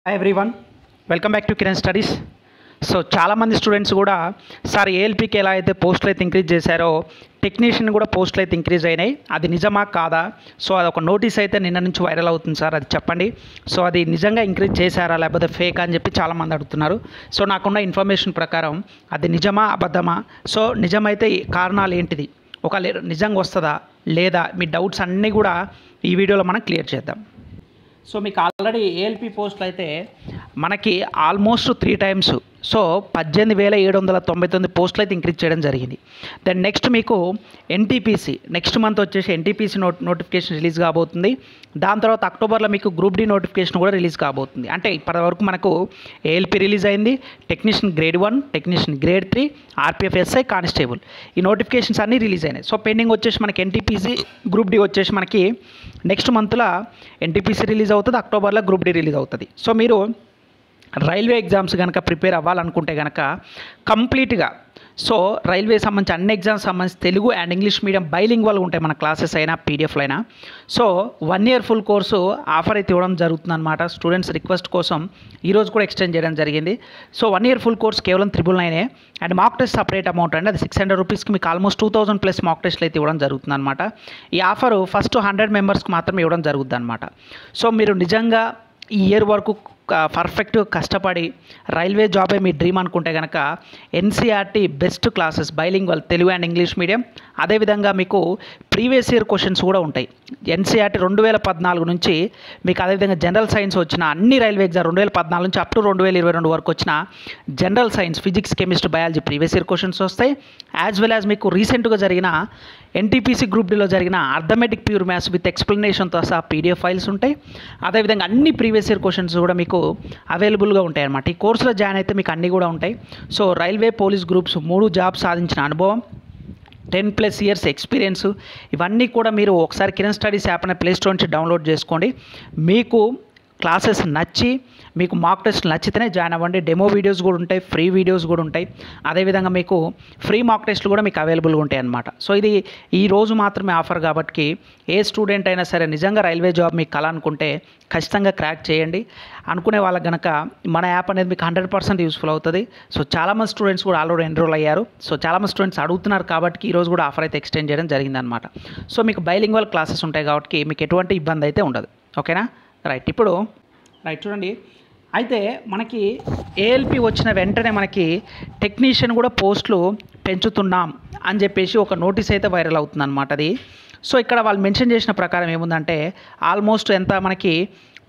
Hi everyone, welcome back to Kiran studies. So చాలామంది students కూడా sir ఏఎల్పీకి ఎలా అయితే పోస్టులు అయితే ఇంక్రీజ్ చేశారో టెక్నీషియన్ కూడా పోస్టులు అయితే ఇంక్రీజ్ అయినాయి, అది నిజమా కాదా? సో అది ఒక నోటీస్ అయితే నిన్న నుంచి వైరల్ అవుతుంది సార్, అది చెప్పండి. సో అది నిజంగా ఇంక్రీజ్ చేశారా లేకపోతే ఫేక్ అని చెప్పి చాలామంది అడుగుతున్నారు. సో నాకున్న ఇన్ఫర్మేషన్ ప్రకారం అది నిజమా అబద్ధమా, సో నిజమైతే కారణాలు ఏంటిది, ఒక నిజంగా వస్తుందా లేదా, మీ డౌట్స్ అన్నీ కూడా ఈ వీడియోలో మనం క్లియర్ చేద్దాం. సో మీకు ఆల్రెడీ ఏఎల్పీ పోస్టులు అయితే మనకి ఆల్మోస్ట్ 3 times, సో 18,799 పోస్టులు అయితే ఇంక్రీజ్ చేయడం జరిగింది. దెన్ నెక్స్ట్ మీకు ఎన్టీపీసీ నెక్స్ట్ మంత్ వచ్చేసి ఎన్టీపీసీ నోటిఫికేషన్ రిలీజ్ కాబోతుంది. దాని తర్వాత అక్టోబర్లో మీకు గ్రూప్ డి నోటిఫికేషన్ కూడా రిలీజ్ కాబోతుంది. అంటే ఇప్పటివరకు మనకు ఏఎల్పీ రిలీజ్ అయింది, technician grade 1, technician grade 3, RPF SI, constable, ఈ నోటిఫికేషన్స్ అన్నీ రిలీజ్ అయినాయి. సో పెండింగ్ వచ్చేసి మనకి ఎన్టీపీసీ గ్రూప్ డి వచ్చేసి మనకి నెక్స్ట్ మంత్లో ఎన్టీపీసీ రిలీజ్ అవుతుంది, అక్టోబర్లో గ్రూప్ డి రిలీజ్ అవుతుంది. సో మీరు రైల్వే ఎగ్జామ్స్ కనుక ప్రిపేర్ అవ్వాలనుకుంటే కనుక కంప్లీట్గా సో రైల్వే సంబంధించి అన్ని ఎగ్జామ్స్ సంబంధించి Telugu and English medium bilingual ఉంటాయి మన క్లాసెస్ అయినా పీడిఎఫ్లు అయినా. So 1 year full course offer అయితే ఇవ్వడం జరుగుతుందన్నమాట. స్టూడెంట్స్ రిక్వెస్ట్ కోసం ఈరోజు కూడా ఎక్స్టెండ్ చేయడం జరిగింది. సో 1 year ఫుల్ కోర్స్ కేవలం 999 and mock test separate amount అండి, అది 600 రూపీస్కి మీకు ఆల్మోస్ట్ 2000+ మాక్ టెస్ట్లు అయితే ఇవ్వడం జరుగుతుందన్నమాట. ఈ ఆఫర్ ఫస్ట్ 100 మెంబర్స్కి మాత్రమే ఇవ్వడం జరుగుతుంది అనమాట. సో మీరు నిజంగా ఈ ఇయర్ వరకు పర్ఫెక్ట్గా కష్టపడి రైల్వే జాబే మీ డ్రీమ్ అనుకుంటే కనుక NCERT best classes bilingual Telugu and English medium, అదేవిధంగా మీకు ప్రీవియస్ ఇయర్ క్వశ్చన్స్ కూడా ఉంటాయి. ఎన్సీఆర్టీ 2014 నుంచి మీకు, అదేవిధంగా జనరల్ సైన్స్ వచ్చిన అన్ని రైల్వే ఎగ్జామ్ 2014 నుంచి అప్ టు 2022 వరకు వచ్చిన general science, physics, chemistry, biology previous year questions వస్తాయి. యాజ్ వెల్ యాజ్ మీకు రీసెంట్గా జరిగిన ఎన్టీపీసీ గ్రూప్ డిలో జరిగిన అర్థమెటిక్ ప్యూర్ మ్యాథ్స్ విత్ ఎక్స్ప్లెనేషన్తో సహా పీడిఎఫ్ ఫైల్స్ ఉంటాయి. అదేవిధంగా అన్ని ప్రీవియస్ ఇయర్ క్వశ్చన్స్ కూడా మీకు అవైలబుల్గా ఉంటాయి అన్నమాట. ఈ కోర్సులో జాయిన్ అయితే మీకు అన్నీ కూడా ఉంటాయి. So railway, police groups 3 jobs సాధించిన అనుభవం, 10+ years ఎక్స్పీరియన్స్, ఇవన్నీ కూడా మీరు ఒకసారి కిరణ్ స్టడీస్ యాప్ అనే ప్లేస్టోర్ నుంచి డౌన్లోడ్ చేసుకోండి. మీకు క్లాసెస్ నచ్చి మీకు మాక్ టెస్ట్ నచ్చితేనే జాయిన్ అవ్వండి. డెమో వీడియోస్ కూడా ఉంటాయి, ఫ్రీ వీడియోస్ కూడా ఉంటాయి, అదేవిధంగా మీకు ఫ్రీ మాక్ టెస్ట్లు కూడా మీకు అవైలబుల్గా ఉంటాయి అన్నమాట. సో ఇది ఈ రోజు మాత్రమే ఆఫర్ కాబట్టి ఏ స్టూడెంట్ అయినా సరే నిజంగా రైల్వే జాబ్ మీకు కల అనుకుంటే ఖచ్చితంగా క్రాక్ చేయండి. అనుకునే వాళ్ళకి కనుక మన యాప్ అనేది మీకు 100% యూస్ఫుల్ అవుతుంది. సో చాలామంది స్టూడెంట్స్ కూడా ఆల్రెడీ ఎన్రోల్ అయ్యారు. సో చాలామంది స్టూడెంట్స్ అడుగుతున్నారు కాబట్టి ఈరోజు కూడా ఆఫర్ అయితే ఎక్స్టెండ్ చేయడం జరిగిందనమాట. సో మీకు బైలింగ్వల్ క్లాసెస్ ఉంటాయి కాబట్టి మీకు ఎటువంటి ఇబ్బంది అయితే ఉండదు. ఓకేనా? రైట్. ఇప్పుడు చూడండి, అయితే మనకి ఏఎల్పి వచ్చిన వెంటనే మనకి టెక్నీషియన్ కూడా పోస్టులు పెంచుతున్నాం అని చెప్పేసి ఒక నోటీస్ అయితే వైరల్ అవుతుంది అనమాట. అది సో ఇక్కడ వాళ్ళు మెన్షన్ చేసిన ప్రకారం ఏముందంటే ఆల్మోస్ట్ ఎంత మనకి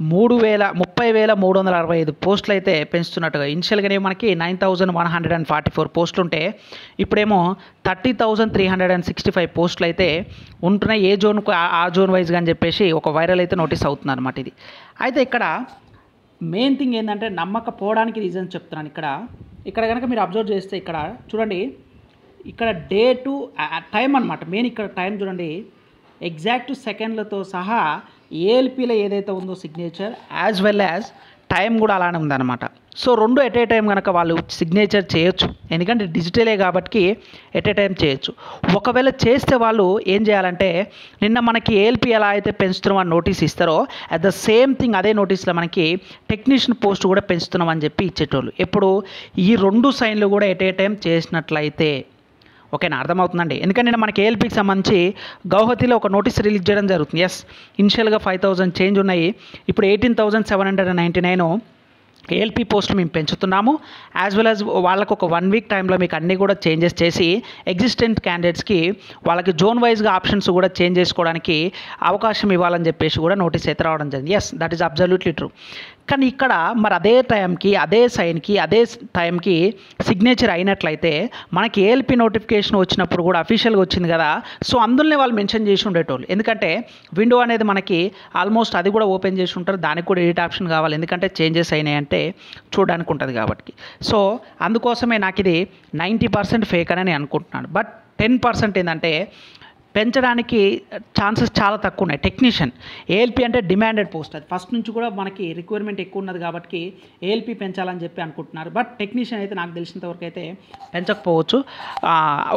30,365 పోస్టులు అయితే పెంచుతున్నట్టుగా. ఇనిషియల్గానే మనకి 9,144 పోస్టులు ఉంటే ఇప్పుడేమో 30,365 పోస్టులు అయితే ఉంటున్నాయి. ఏ జోన్కు ఆ జోన్ వైజ్గా అని చెప్పేసి ఒక వైరల్ అయితే నోటీస్ అవుతుంది అనమాట ఇది. అయితే ఇక్కడ మెయిన్ థింగ్ ఏంటంటే నమ్మకపోవడానికి రీజన్ చెప్తున్నాను. ఇక్కడ కనుక మీరు అబ్జర్వ్ చేస్తే ఇక్కడ చూడండి, ఇక్కడ డేటు టైం అనమాట. మెయిన్ ఇక్కడ టైం చూడండి, ఎగ్జాక్ట్ సెకండ్లతో సహా ఏఎల్పీలో ఏదైతే ఉందో signature as well as time కూడా అలానే ఉందన్నమాట. సో 2 ఎట్ ఏ టైం కనుక వాళ్ళు సిగ్నేచర్ చేయొచ్చు, ఎందుకంటే డిజిటలే కాబట్టి ఎట్ ఏ టైం చేయొచ్చు. ఒకవేళ చేస్తే వాళ్ళు ఏం చేయాలంటే నిన్న మనకి ఏఎల్పీ ఎలా అయితే పెంచుతున్నాం అని నోటీస్ ఇస్తారో అట్ ద సేమ్ థింగ్ అదే నోటీస్లో మనకి టెక్నీషియన్ పోస్ట్ కూడా పెంచుతున్నాం అని చెప్పి ఇచ్చేటోళ్ళు. ఎప్పుడు ఈ 2 సైన్లు కూడా ఎట్ ఏ టైం చేసినట్లయితే. ఓకేనా? అర్థమవుతుందండి. ఎందుకంటే నేను మనకి ఏఎల్పీకి సంబంధించి గౌహతిలో ఒక నోటీస్ రిలీజ్ చేయడం జరుగుతుంది. ఎస్, ఇనిషియల్గా 5,000 చేంజ్ ఉన్నాయి, ఇప్పుడు 18,799 ఏఎల్పీ పోస్టులు మేము పెంచుతున్నాము. యాజ్ వెల్ యాజ్ వాళ్ళకు ఒక 1 week టైంలో మీకు అన్నీ కూడా చేంజెస్ చేసి ఎగ్జిస్టెంట్ క్యాండిడేట్స్కి వాళ్ళకి జోన్ వైజ్గా ఆప్షన్స్ కూడా చేంజ్ చేసుకోవడానికి అవకాశం ఇవ్వాలని చెప్పేసి కూడా నోటీస్ అయితే రావడం జరిగింది. Yes, that is absolutely true. కానీ ఇక్కడ మరి అదే టైంకి అదే సైన్కి అదే టైంకి సిగ్నేచర్ అయినట్లయితే మనకి ఏఎల్పీ నోటిఫికేషన్ వచ్చినప్పుడు కూడా అఫీషియల్గా వచ్చింది కదా, సో అందులోనే వాళ్ళు మెన్షన్ చేసి ఉండేటోళ్ళు. ఎందుకంటే విండో అనేది మనకి ఆల్మోస్ట్ అది కూడా ఓపెన్ చేసి ఉంటారు, దానికి కూడా ఎడిట్ ఆప్షన్ కావాలి, ఎందుకంటే చేంజెస్ అయినాయి అంటే చూడడానికి ఉంటుంది కాబట్టి. సో అందుకోసమే నాకు ఇది 90% ఫేక్ అని నేను అనుకుంటున్నాను. బట్ 10% ఏంటంటే పెంచడానికి ఛాన్సెస్ చాలా తక్కువ ఉన్నాయి. టెక్నీషియన్ ఏఎల్పి అంటే డిమాండెడ్ పోస్ట్, అది ఫస్ట్ నుంచి కూడా మనకి రిక్వైర్మెంట్ ఎక్కువ ఉన్నది కాబట్టి ఏఎల్పి పెంచాలని చెప్పి అనుకుంటున్నారు. బట్ టెక్నీషియన్ అయితే నాకు తెలిసినంతవరకు అయితే పెంచకపోవచ్చు.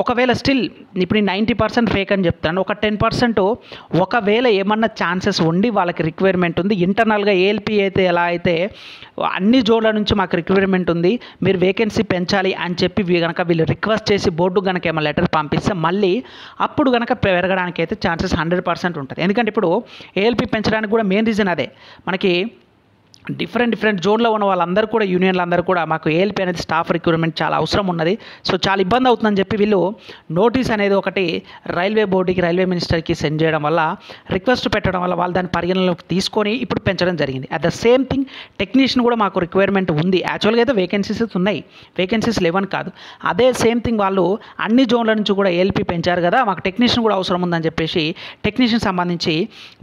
ఒకవేళ స్టిల్ ఇప్పుడు 90% ఫేక్ అని చెప్తాను, ఒక 10% ఒకవేళ ఏమన్నా ఛాన్సెస్ ఉండి వాళ్ళకి రిక్వైర్మెంట్ ఉంది ఇంటర్నల్గా ఏఎల్పి అయితే ఎలా అయితే అన్ని జోన్ల నుంచి మాకు రిక్వైర్మెంట్ ఉంది, మీరు వేకెన్సీ పెంచాలి అని చెప్పి కనుక వీళ్ళు రిక్వెస్ట్ చేసి బోర్డు కనుక ఏమైనా లెటర్ పంపిస్తే మళ్ళీ అప్పుడు కనుక పెరగడానికి అయితే ఛాన్సెస్ 100% ఉంటుంది. ఎందుకంటే ఇప్పుడు ఏఎల్పి పెంచడానికి కూడా మెయిన్ రీజన్ అదే, మనకి డిఫరెంట్ జోన్లో ఉన్న వాళ్ళందరూ కూడా యూనియన్లు అందరూ కూడా మాకు ఏఎల్పి అనేది స్టాఫ్ రిక్రూట్మెంట్ చాలా అవసరం ఉన్నది, సో చాలా ఇబ్బంది అవుతుందని చెప్పి వీళ్ళు నోటీస్ అనేది ఒకటి రైల్వే బోర్డుకి రైల్వే మినిస్టర్కి సెండ్ చేయడం వల్ల, రిక్వెస్ట్ పెట్టడం వల్ల వాళ్ళు దాన్ని పరిగణలోకి తీసుకొని ఇప్పుడు పెంచడం జరిగింది. At the same thing technician కూడా మాకు రిక్వైర్మెంట్ ఉంది, యాక్చువల్గా అయితే వేకెన్సీస్ ఉన్నాయి, వేకెన్సీస్ లేవని కాదు, అదే సేమ్ థింగ్ వాళ్ళు అన్ని జోన్ల నుంచి కూడా ఏఎల్పి పెంచారు కదా, మాకు టెక్నీషియన్ కూడా అవసరం ఉందని చెప్పేసి టెక్నీషియన్ సంబంధించి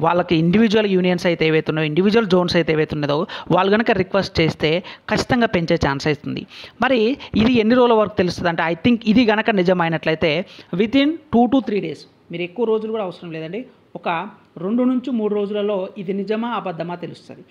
వాళ్ళకి ఇండివిజువల్ యూనియన్స్ అయితే ఏవైతున్నాయో, ఇండివిజువల్ జోన్స్ అయితే ఏవైతున్నదో వాళ్ళు కనుక రిక్వెస్ట్ చేస్తే ఖచ్చితంగా పెంచే ఛాన్స్ అవుతుంది. మరి ఇది ఎన్ని రోజుల వరకు తెలుస్తుంది అంటే, ఐ థింక్ ఇది కనుక నిజమైనట్లయితే వితిన్ 2 to 3 days, మీరు ఎక్కువ రోజులు కూడా అవసరం లేదండి, ఒక 2 నుంచి 3 రోజులలో ఇది నిజమా అబద్ధమా తెలుస్తుంది.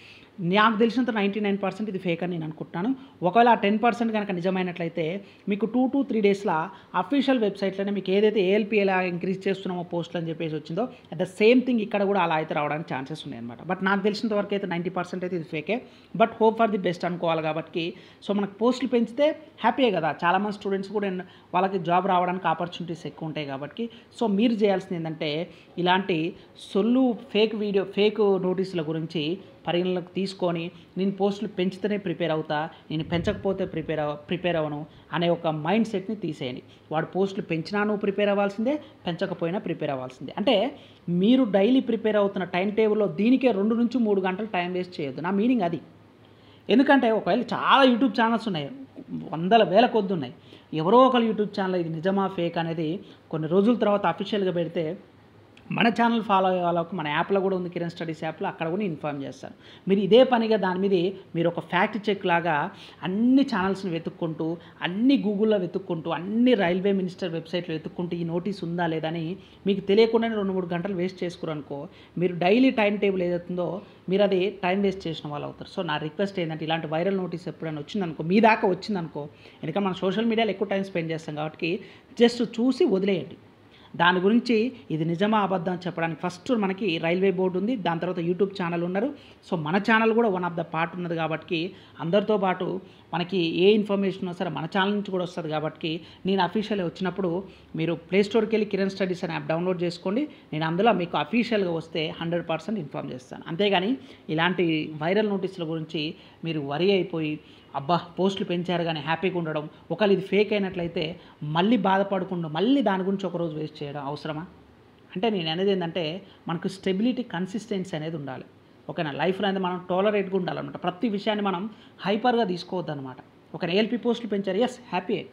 నాకు తెలిసినంత 99% ఇది ఫేక్ అని నేను అనుకుంటున్నాను. ఒకవేళ ఆ 10% కనుక నిజమైనట్లయితే మీకు 2 to 3 daysలో అఫీషియల్ వెబ్సైట్లోనే మీకు ఏదైతే ఏఎల్పి ఎలా ఇంక్రీజ్ చేస్తున్నామో పోస్టులు అని చెప్పేసి వచ్చిందో అట్ ద సేమ్ థింగ్ ఇక్కడ కూడా అలా అయితే రావడానికి ఛాన్సెస్ ఉన్నాయన్నమాట. బట్ నాకు తెలిసినంత వరకు అయితే 90% అయితే ఇది ఫేకే, but hope for the best అనుకోవాలి కాబట్టి. సో మనకు పోస్టులు పెంచితే హ్యాపీయే కదా, చాలామంది స్టూడెంట్స్ కూడా వాళ్ళకి జాబ్ రావడానికి ఆపర్చునిటీస్ ఎక్కువ ఉంటాయి కాబట్టి. సో మీరు చేయాల్సింది ఏంటంటే ఇలాంటి ఫేక్ నోటీసుల గురించి పరిగణలోకి తీసుకొని నేను పోస్టులు పెంచితేనే ప్రిపేర్ అవుతా, నేను పెంచకపోతే ప్రిపేర్ అవ్వను అనే ఒక మైండ్ సెట్ని తీసేయండి. వాడు పోస్టులు పెంచినా నువ్వు ప్రిపేర్ అవ్వాల్సిందే, పెంచకపోయినా ప్రిపేర్ అవ్వాల్సిందే. అంటే మీరు డైలీ ప్రిపేర్ అవుతున్న టైం టేబుల్లో దీనికే 2 నుంచి 3 గంటలు టైం వేస్ట్ చేయొద్దు, నా మీనింగ్ అది. ఎందుకంటే ఒకవేళ చాలా యూట్యూబ్ ఛానల్స్ ఉన్నాయి, వందల వేల కొద్ది ఉన్నాయి, ఎవరో ఒకరు యూట్యూబ్ ఛానల్ ఇది నిజమా ఫేక్ అనేది కొన్ని రోజుల తర్వాత అఫీషియల్గా పెడితే మన ఛానల్ ఫాలో అయ్యే వాళ్ళకు మన యాప్లో కూడా ఉంది, కిరణ్ స్టడీస్ యాప్లో, అక్కడ కూడా ఇన్ఫార్మ్ చేస్తాను. మీరు ఇదే పనిగా దాని మీద మీరు ఒక ఫ్యాక్ట్ చెక్ లాగా అన్ని ఛానల్స్ని వెతుక్కుంటూ, అన్ని గూగుల్లో వెతుక్కుంటూ, అన్ని రైల్వే మినిస్టర్ వెబ్సైట్లో వెతుక్కుంటూ ఈ నోటీస్ ఉందా లేదని మీకు తెలియకుండానే 2-3 గంటలు వేస్ట్ చేసుకోరనుకో, మీరు డైలీ టైం టేబుల్ ఏదవుతుందో మీరు అది టైం వేస్ట్ చేసిన వాళ్ళు అవుతారు. సో నా రిక్వెస్ట్ ఏంటంటే ఇలాంటి వైరల్ నోటీస్ ఎప్పుడైనా వచ్చిందనుకో, మీ దాకా వచ్చిందనుకో, ఎందుకంటే మనం సోషల్ మీడియాలో ఎక్కువ టైం స్పెండ్ చేస్తాం కాబట్టి జస్ట్ చూసి వదిలేయండి. దాని గురించి ఇది నిజమా అబద్ధం అని చెప్పడానికి ఫస్ట్ మనకి రైల్వే బోర్డు ఉంది, దాని తర్వాత యూట్యూబ్ ఛానల్ ఉన్నారు. సో మన ఛానల్ కూడా వన్ ఆఫ్ ద పార్ట్ ఉన్నది కాబట్టి అందరితో పాటు మనకి ఏ ఇన్ఫర్మేషన్ వస్తారో మన ఛానల్ నుంచి కూడా వస్తుంది కాబట్టి నేను అఫీషియల్ వచ్చినప్పుడు మీరు ప్లే స్టోర్కి వెళ్ళి కిరణ్ స్టడీస్ అనే యాప్ డౌన్లోడ్ చేసుకోండి, నేను అందులో మీకు అఫీషియల్గా వస్తే 100% ఇన్ఫార్మ్ చేస్తాను. అంతేగాని ఇలాంటి వైరల్ నోటీసుల గురించి మీరు వరి అయిపోయి అబ్బా పోస్టులు పెంచారు కానీ హ్యాపీగా ఉండడం, ఒకవేళ ఇది ఫేక్ అయినట్లయితే మళ్ళీ బాధపడకుండా మళ్ళీ దాని గురించి ఒకరోజు వేస్ట్ చేయడం అవసరమా? అంటే నేను అనేది ఏంటంటే మనకు స్టెబిలిటీ, కన్సిస్టెన్సీ అనేది ఉండాలి. ఓకేనా, లైఫ్లో అనేది మనం టాలరేట్గా ఉండాలన్నమాట. ప్రతి విషయాన్ని మనం హైపర్గా తీసుకోవద్దు అనమాట. ఒక ఏఎల్పి పోస్టులు పెంచారు, ఎస్ హ్యాపీయే,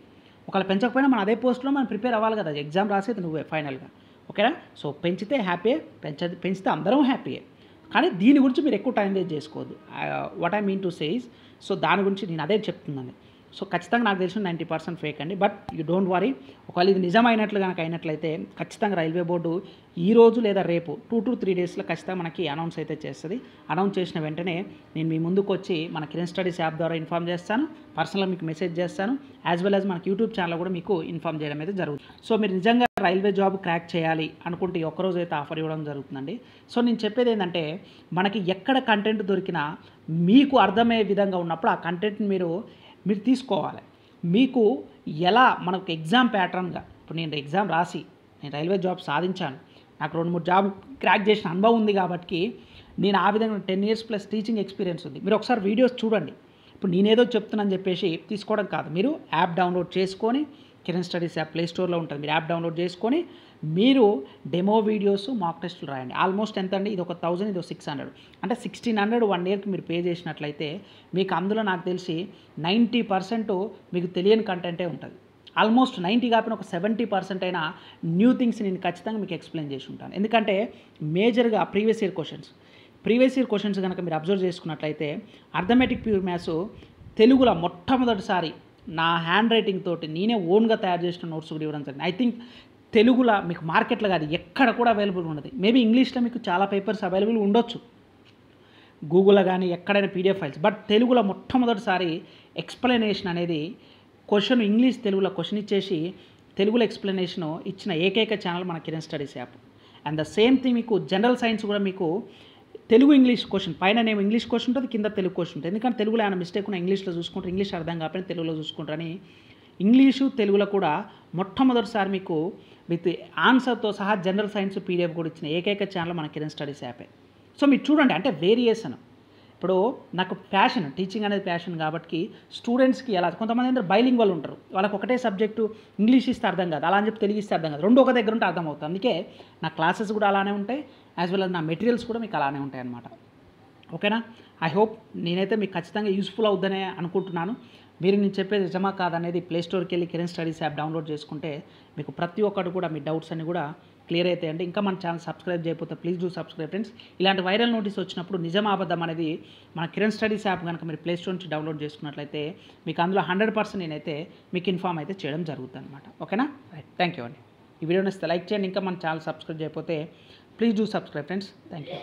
ఒకవేళ పెంచకపోయినా మనం అదే పోస్టులో మనం ప్రిపేర్ అవ్వాలి కదా, ఎగ్జామ్ రాసేది నువ్వే ఫైనల్గా. ఓకేనా, సో పెంచితే హ్యాపీయే, పెంచితే అందరం హ్యాపీయే, కానీ దీని గురించి మీరు ఎక్కువ టైం వేస్ట్ చేసుకోవద్దు. What I mean to say is, so దాని గురించి నేను అదే చెప్తున్నాను. సో ఖచ్చితంగా నాకు తెలిసిన 90% ఫేక్ అండి. బట్ యూ డోంట్ వరీ, ఒకవేళ ఇది నిజమైనట్లు కనుక అయినట్లయితే ఖచ్చితంగా రైల్వే బోర్డు ఈ రోజు లేదా రేపు 2 to 3 daysలో ఖచ్చితంగా మనకి అనౌన్స్ అయితే చేస్తుంది. అనౌన్స్ చేసిన వెంటనే నేను మీ ముందుకు వచ్చి మన కిరణ్ స్టడీస్ యాప్ ద్వారా ఇన్ఫార్మ్ చేస్తాను, పర్సనల్గా మీకు మెసేజ్ చేస్తాను, యాజ్ వెల్ యాజ్ మనకి యూట్యూబ్ ఛానల్ కూడా మీకు ఇన్ఫార్మ్ చేయడం అయితే జరుగుతుంది. సో మీరు నిజంగా రైల్వే జాబ్ క్రాక్ చేయాలి అనుకుంటే ఈ ఒక్కరోజు అయితే ఆఫర్ ఇవ్వడం జరుగుతుందండి. సో నేను చెప్పేది ఏంటంటే మనకి ఎక్కడ కంటెంట్ దొరికినా మీకు అర్థమయ్యే విధంగా ఉన్నప్పుడు ఆ కంటెంట్ని మీరు తీసుకోవాలి. మీకు ఎలా మనకు ఎగ్జామ్ ప్యాటర్న్గా, ఇప్పుడు నేను ఎగ్జామ్ రాసి నేను రైల్వే జాబ్ సాధించాను, నాకు 2-3 జాబ్ క్రాక్ చేసిన అనుభవం ఉంది కాబట్టి నేను ఆ విధంగా 10 years ప్లస్ టీచింగ్ ఎక్స్పీరియన్స్ ఉంది. మీరు ఒకసారి వీడియోస్ చూడండి. ఇప్పుడు నేనేదో చెప్తున్నాను చెప్పేసి తీసుకోవడం కాదు, మీరు యాప్ డౌన్లోడ్ చేసుకొని, కిరణ్ స్టడీస్ యాప్ ప్లే స్టోర్లో ఉంటుంది, మీరు యాప్ డౌన్లోడ్ చేసుకొని మీరు డెమో వీడియోస్, మాక్ టెస్టులు రాయండి. ఆల్మోస్ట్ ఎంత అండి, ఇది ఒక 1000, ఇది 600, అంటే 1600 1 yearకి మీరు పే చేసినట్లయితే మీకు అందులో నాకు తెలిసి 90% మీకు తెలియని కంటెంటే ఉంటుంది. ఆల్మోస్ట్ 90 కాకపోయినా ఒక 70% అయినా న్యూ థింగ్స్ నేను ఖచ్చితంగా మీకు ఎక్స్ప్లెయిన్ చేసి ఉంటాను. ఎందుకంటే మేజర్గా ప్రీవియస్ ఇయర్ క్వశ్చన్స్ కనుక మీరు అబ్జర్వ్ చేసుకున్నట్లయితే అర్థమెటిక్ ప్యూర్ మ్యాథ్స్ తెలుగులో మొట్టమొదటిసారి నా హ్యాండ్ రైటింగ్ తోటి నేనే ఓన్గా తయారు చేసిన నోట్స్ కూడా ఇవ్వడం జరిగింది. ఐ థింక్ తెలుగులో మీకు మార్కెట్లో కాదు ఎక్కడ కూడా అవైలబుల్ ఉండదు. మేబీ ఇంగ్లీష్లో మీకు చాలా పేపర్స్ అవైలబుల్ ఉండొచ్చు, గూగుల్లో కానీ ఎక్కడైనా పీడిఎఫ్ ఫైల్స్. బట్ తెలుగులో మొట్టమొదటిసారి ఎక్స్ప్లెనేషన్ అనేది క్వశ్చన్ ఇంగ్లీష్ తెలుగులో క్వశ్చన్ ఇచ్చేసి తెలుగులో ఎక్స్ప్లెనేషన్ ఇచ్చిన ఏకైక ఛానల్ మన Kiran studies app. And the same thing మీకు జనరల్ సైన్స్ కూడా మీకు తెలుగు ఇంగ్లీష్ క్వశ్చన్ పైన నేమ్ ఇంగ్లీష్ క్వశ్చన్ ఉంటుంది, కింద తెలుగు క్వశ్చన్ ఉంటుంది. ఎందుకంటే తెలుగులో ఏమైనా మిస్టేక్ ఉన్న ఇంగ్లీష్లో చూసుకుంటారు, ఇంగ్లీష్ అర్థం కాకపోయినా తెలుగులో చూసుకుంటారని ఇంగ్లీషు తెలుగులో కూడా మొట్టమొదటిసారి మీకు విత్ ఆన్సర్తో సహా జనరల్ సైన్స్ పీడిఎఫ్ కూడా ఇచ్చిన ఏకైక ఛానల్ మన కిరణ్ స్టడీస్ యాపే. సో మీరు చూడండి, అంటే వేరియేషన్. ఇప్పుడు నాకు ప్యాషన్, టీచింగ్ అనేది ప్యాషన్ కాబట్టి స్టూడెంట్స్కి ఎలా, కొంతమంది అందరూ బైలింగ్వల్ ఉంటారు, వాళ్ళకి ఒకటే సబ్జెక్టు ఇంగ్లీష్ ఇస్తే అర్థం కాదు, అలా అని చెప్పి తెలుగు ఇస్తే అర్థం కాదు, రెండు ఒక దగ్గర ఉంటే అర్థం అవుతుంది. అందుకే నా క్లాసెస్ కూడా అలానే ఉంటాయి, యాజ్ వెల్ as నా మెటీరియల్స్ కూడా మీకు అలానే ఉంటాయి అన్నమాట. ఓకేనా? ఐ హోప్ నేనైతే మీకు ఖచ్చితంగా యూస్ఫుల్ అవుద్దనే అనుకుంటున్నాను. మీరు నేను చెప్పేది నిజమా కాదనేది ప్లే స్టోర్కి వెళ్ళి కిరణ్ స్టడీస్ యాప్ డౌన్లోడ్ చేసుకుంటే మీకు ప్రతి ఒక్కటి కూడా మీ డౌట్స్ అన్ని కూడా క్లియర్ అవుతాయండి. ఇంకా మన ఛానల్ సబ్స్క్రైబ్ చేయకపోతే ప్లీజ్ డూ సబ్స్క్రైబ్ ఫ్రెండ్స్. ఇలాంటి వైరల్ నోటీస్ వచ్చినప్పుడు నిజం అబద్ధం అనేది మన కిరణ్ స్టడీస్ యాప్ కనుక మీరు ప్లే స్టోర్ నుంచి డౌన్లోడ్ చేసుకున్నట్లయితే మీకు అందులో 100% నేనైతే మీకు ఇన్ఫామ్ అయితే చేయడం జరుగుతుంది అనమాట. ఓకేనా? రైట్, థ్యాంక్ యూ అండి. ఈ వీడియోని లైక్ చేయండి. ఇంకా మన ఛానల్ సబ్స్క్రైబ్ చేయకపోతే please do subscribe friends. Thank you.